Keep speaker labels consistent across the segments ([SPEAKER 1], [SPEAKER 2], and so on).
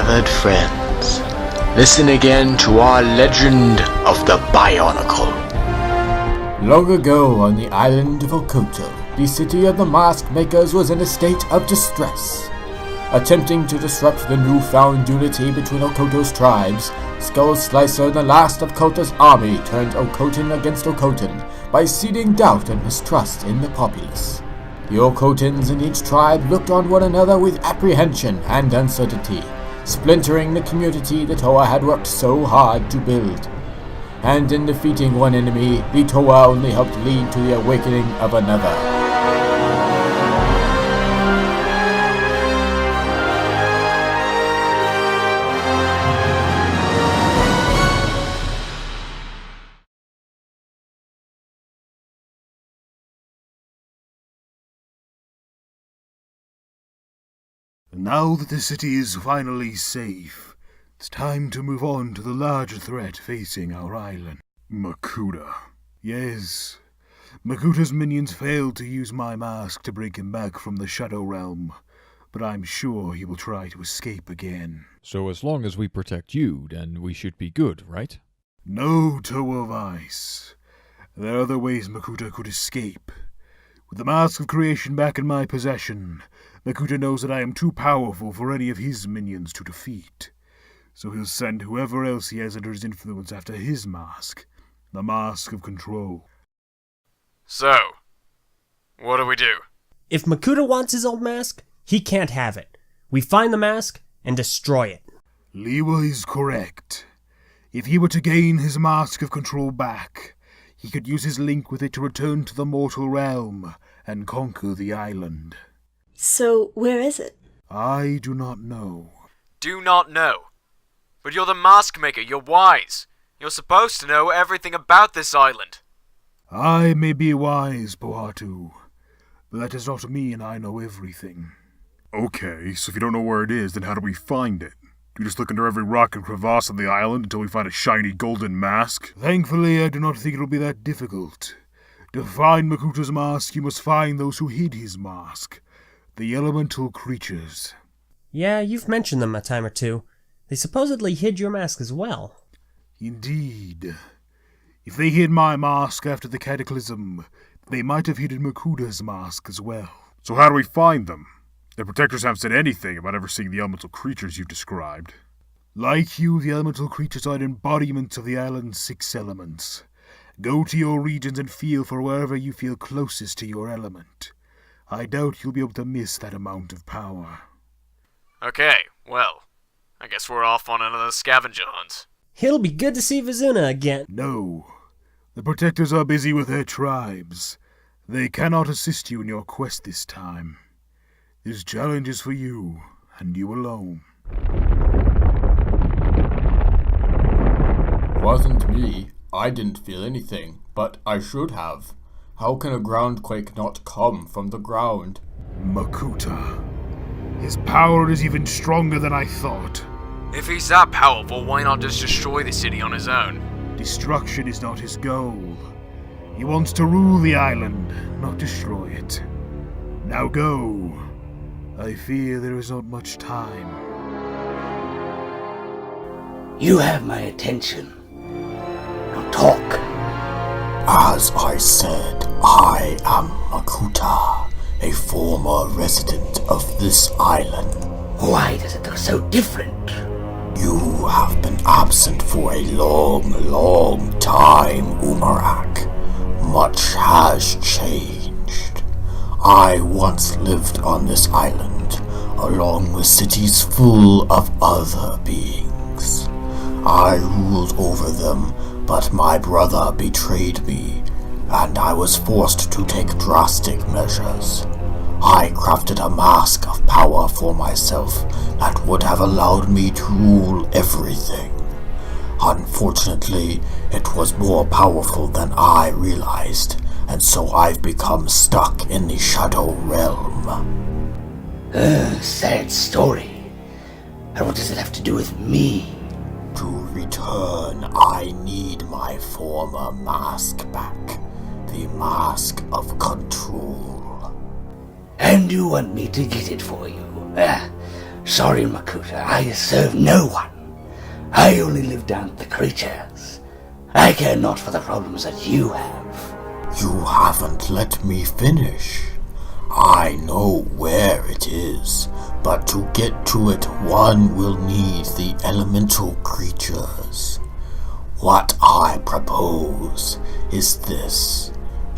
[SPEAKER 1] gathered friends, listen again to our legend of the BIONICLE.
[SPEAKER 2] Long ago on the island of Makuta, the city of the mask makers was in a state of distress. Attempting to disrupt the newfound unity between Okoto's tribes, Skull Slicer, the last of Kulta's army, turned Okotin against Okotin by seeding doubt and mistrust in the populace. The Okotins in each tribe looked on one another with apprehension and uncertainty, splintering the community the Toa had worked so hard to build. And in defeating one enemy, the Toa only helped lead to the awakening of another.
[SPEAKER 3] Now that the city is finally safe, it's time to move on to the larger threat facing our island. Makuta. Yes, Makuta's minions failed to use my mask to bring him back from the Shadow Realm, but I'm sure he will try to escape again.
[SPEAKER 4] So as long as we protect you, then we should be good, right?
[SPEAKER 3] No, Toa of Ice. There are other ways Makuta could escape. With the Mask of Creation back in my possession, Makuta knows that I am too powerful for any of his minions to defeat. So he'll send whoever else he has under his influence after his mask, the Mask of Control.
[SPEAKER 5] So, what do we do?
[SPEAKER 6] If Makuta wants his old mask, he can't have it. We find the mask and destroy it.
[SPEAKER 3] Liwa is correct. If he were to gain his Mask of Control back, he could use his link with it to return to the mortal realm and conquer the island.
[SPEAKER 7] So, where is it?
[SPEAKER 3] I do not know.
[SPEAKER 5] Do not know. But you're the mask maker, you're wise. You're supposed to know everything about this island.
[SPEAKER 3] I may be wise, Pohatu, but that does not mean I know everything. Okay, so if you don't know where it is, then how do we find it? Do you just look under every rock and crevasse on the island until we find a shiny golden mask? Thankfully, I do not think it will be that difficult. To find Makuta's mask, you must find those who hid his mask. The elemental creatures.
[SPEAKER 6] Yeah, you've mentioned them a time or two. They supposedly hid your mask as well.
[SPEAKER 3] Indeed. If they hid my mask after the cataclysm, they might have hidden Makuta's mask as well. So how do we find them? The protectors haven't said anything about ever seeing the elemental creatures you've described. Like you, the elemental creatures are embodiments of the island's 6 elements. Go to your regions and feel for wherever you feel closest to your element. I doubt you'll be able to miss that amount of power.
[SPEAKER 5] Okay, well, I guess we're off on another scavenger hunt.
[SPEAKER 6] It'll be good to see Vizuna again.
[SPEAKER 3] No. The protectors are busy with their tribes. They cannot assist you in your quest this time. This challenge is for you, and you alone.
[SPEAKER 2] Wasn't me. I didn't feel anything, but I should have. How can a groundquake not come from the ground?
[SPEAKER 3] Makuta. His power is even stronger than I thought.
[SPEAKER 5] If he's that powerful, why not just destroy the city on his own?
[SPEAKER 3] Destruction is not his goal. He wants to rule the island, not destroy it. Now go. I fear there is not much time.
[SPEAKER 8] You have my attention. Now talk.
[SPEAKER 2] As I said, I am Makuta, a former resident of this island.
[SPEAKER 8] Why does it look so different?
[SPEAKER 2] You have been absent for a long, long time, Umarak. Much has changed. I once lived on this island, along with cities full of other beings. I ruled over them, but my brother betrayed me, and I was forced to take drastic measures. I crafted a mask of power for myself that would have allowed me to rule everything. Unfortunately, it was more powerful than I realized, and so I've become stuck in the Shadow Realm.
[SPEAKER 8] Sad story. And what does it have to do with me?
[SPEAKER 2] To return, I need my former mask back. The Mask of Control.
[SPEAKER 8] And you want me to get it for you? Sorry, Makuta, I serve no one. I only live down to the creatures. I care not for the problems that you have.
[SPEAKER 2] You haven't let me finish. I know where it is, but to get to it one will need the elemental creatures. What I propose is this.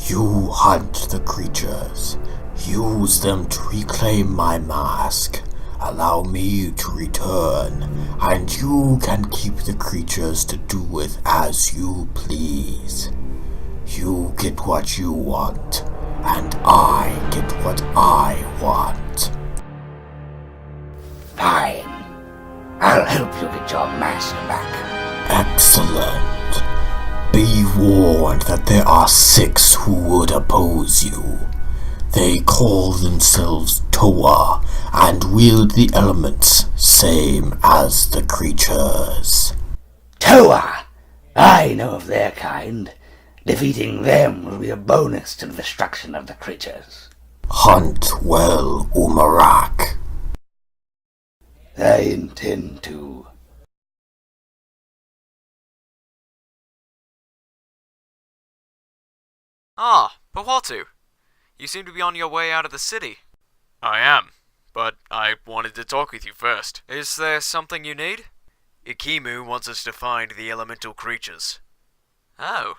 [SPEAKER 2] You hunt the creatures, use them to reclaim my mask, allow me to return, and you can keep the creatures to do with as you please. You get what you want, and I get what I want.
[SPEAKER 8] Fine. I'll help you get your mask back.
[SPEAKER 2] Excellent. Be warned that there are 6 who would oppose you. They call themselves Toa and wield the elements, same as the creatures.
[SPEAKER 8] Toa! I know of their kind. Defeating them will be a bonus to the destruction of the creatures.
[SPEAKER 2] Hunt well, Umarak.
[SPEAKER 8] I intend to.
[SPEAKER 5] Ah, Pawatu. You seem to be on your way out of the city. I am, but I wanted to talk with you first. Is there something you need? Ekimu wants us to find the elemental creatures. Oh,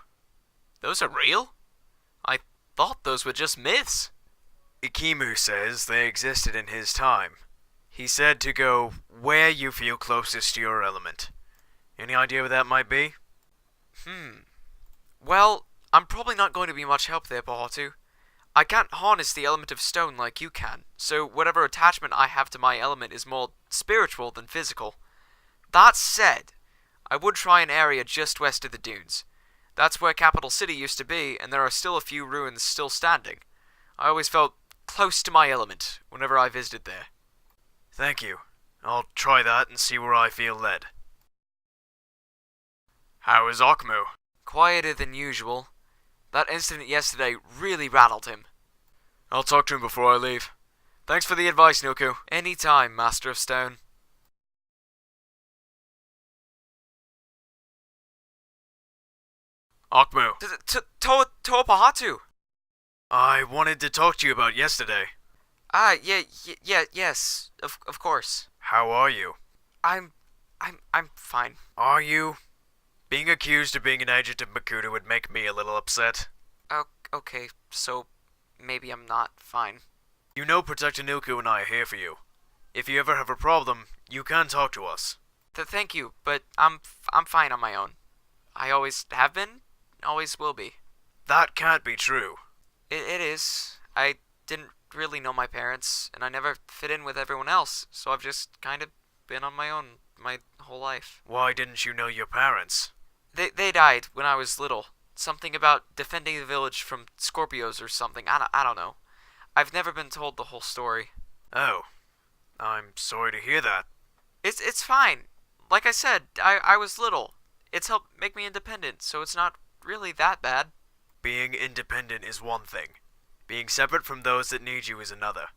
[SPEAKER 5] those are real? I thought those were just myths. Ekimu says they existed in his time. He said to go where you feel closest to your element. Any idea what that might be? Well, I'm probably not going to be much help there, Pahatu. I can't harness the element of stone like you can, so whatever attachment I have to my element is more spiritual than physical. That said, I would try an area just west of the dunes. That's where Capital City used to be, and there are still a few ruins still standing. I always felt close to my element whenever I visited there. Thank you. I'll try that and see where I feel led. How is Ekimu? Quieter than usual. That incident yesterday really rattled him. I'll talk to him before I leave. Thanks for the advice, Nuku. Anytime, Master of Stone. Ekimu. Toa Pahatu. I wanted to talk to you about yesterday. Yes, of course. How are you? I'm fine. Are you? Being accused of being an agent of Makuta would make me a little upset. Okay, so maybe I'm not fine. You know Protector Nuku and I are here for you. If you ever have a problem, you can talk to us. Thank you, but I'm fine on my own. I always have been, always will be. That can't be true. It is. I didn't really know my parents, and I never fit in with everyone else, so I've just kind of been on my own my whole life. Why didn't you know your parents? They died when I was little. Something about defending the village from Scorpios or something. I don't know. I've never been told the whole story. Oh. I'm sorry to hear that. It's fine. Like I said, I was little. It's helped make me independent, so it's not really that bad. Being independent is one thing. Being separate from those that need you is another.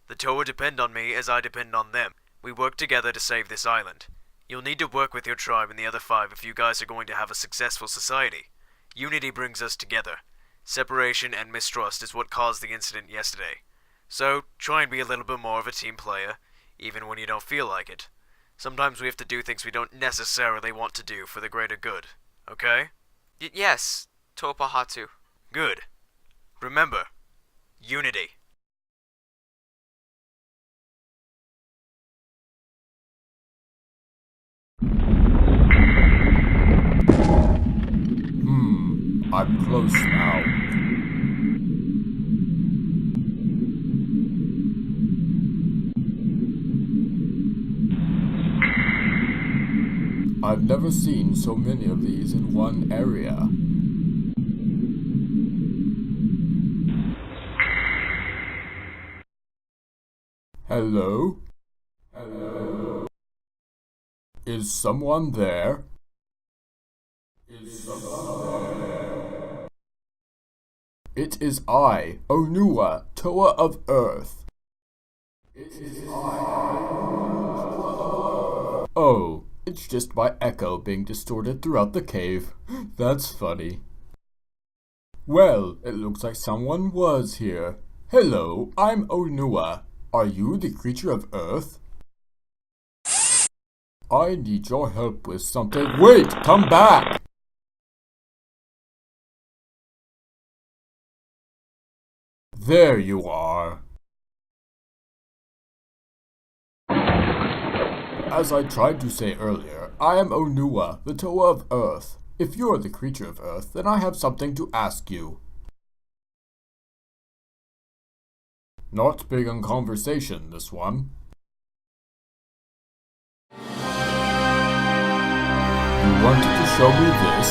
[SPEAKER 5] The Toa depend on me as I depend on them. We work together to save this island. You'll need to work with your tribe and the other 5 if you guys are going to have a successful society. Unity brings us together. Separation and mistrust is what caused the incident yesterday. So, try and be a little bit more of a team player, even when you don't feel like it. Sometimes we have to do things we don't necessarily want to do for the greater good. Okay? Yes, Toa Pahatu. Good. Remember, unity.
[SPEAKER 2] I'm close now. I've never seen so many of these in one area. Hello? Hello? Is someone there? It is I, Onua, Toa of Earth. It is I, Onua. Oh, it's just my echo being distorted throughout the cave. That's funny. Well, it looks like someone was here. Hello, I'm Onua. Are you the creature of Earth? I need your help with something. Wait, come back! There you are. As I tried to say earlier, I am Onua, the Toa of Earth. If you're the creature of Earth, then I have something to ask you. Not big on conversation, this one. You wanted to show me this?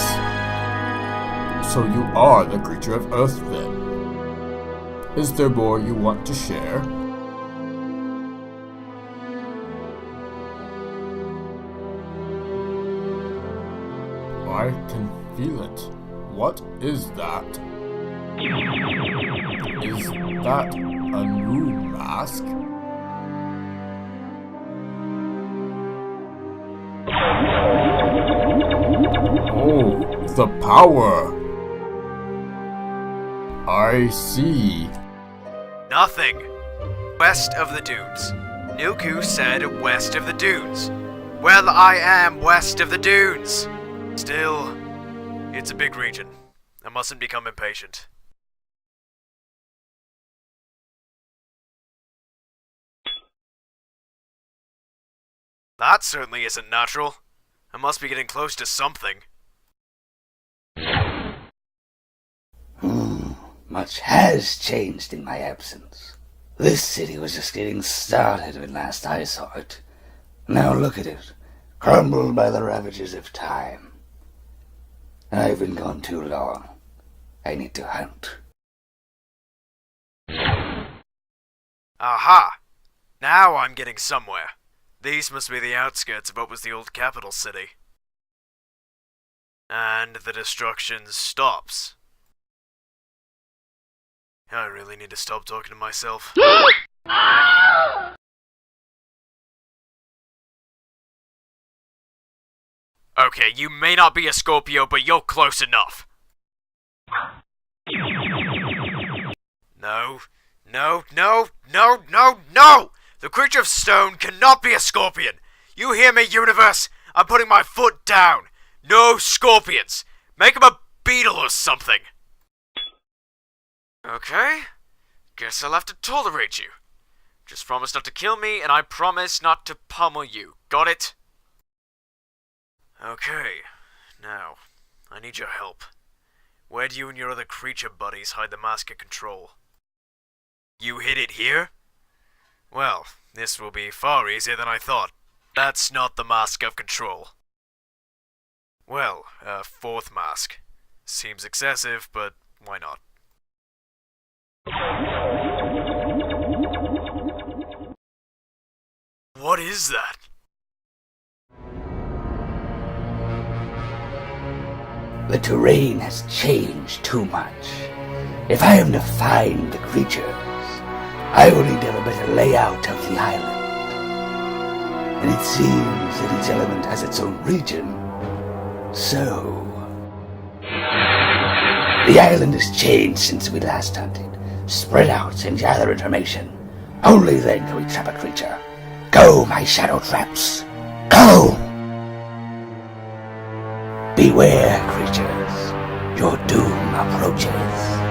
[SPEAKER 2] So you are the creature of Earth, then. Is there more you want to share? I can feel it. What is that? Is that a new mask? Oh, the power! I see.
[SPEAKER 5] Nothing. West of the dunes. Nilku said west of the dunes. Well, I am west of the dunes. Still, it's a big region. I mustn't become impatient. That certainly isn't natural. I must be getting close to something.
[SPEAKER 8] Much has changed in my absence. This city was just getting started when last I saw it. Now look at it, crumbled by the ravages of time. I've been gone too long. I need to hunt.
[SPEAKER 5] Aha! Now I'm getting somewhere. These must be the outskirts of what was the old capital city. And the destruction stops. I really need to stop talking to myself. Okay, you may not be a Scorpio, but you're close enough. No, no, no, no, no, no! The creature of stone cannot be a scorpion! You hear me, universe? I'm putting my foot down! No scorpions! Make him a beetle or something! Okay, guess I'll have to tolerate you. Just promise not to kill me, and I promise not to pummel you. Got it? Okay, now, I need your help. Where do you and your other creature buddies hide the mask of control? You hid it here? Well, this will be far easier than I thought. That's not the mask of control. Well, a fourth mask. Seems excessive, but why not? What is that?
[SPEAKER 8] The terrain has changed too much. If I am to find the creatures, I will need to have a better layout of the island. And it seems that each element has its own region. So, the island has changed since we last hunted. Spread out and gather information. Only then can we trap a creature. Go, my shadow traps! Go! Beware, creatures. Your doom approaches.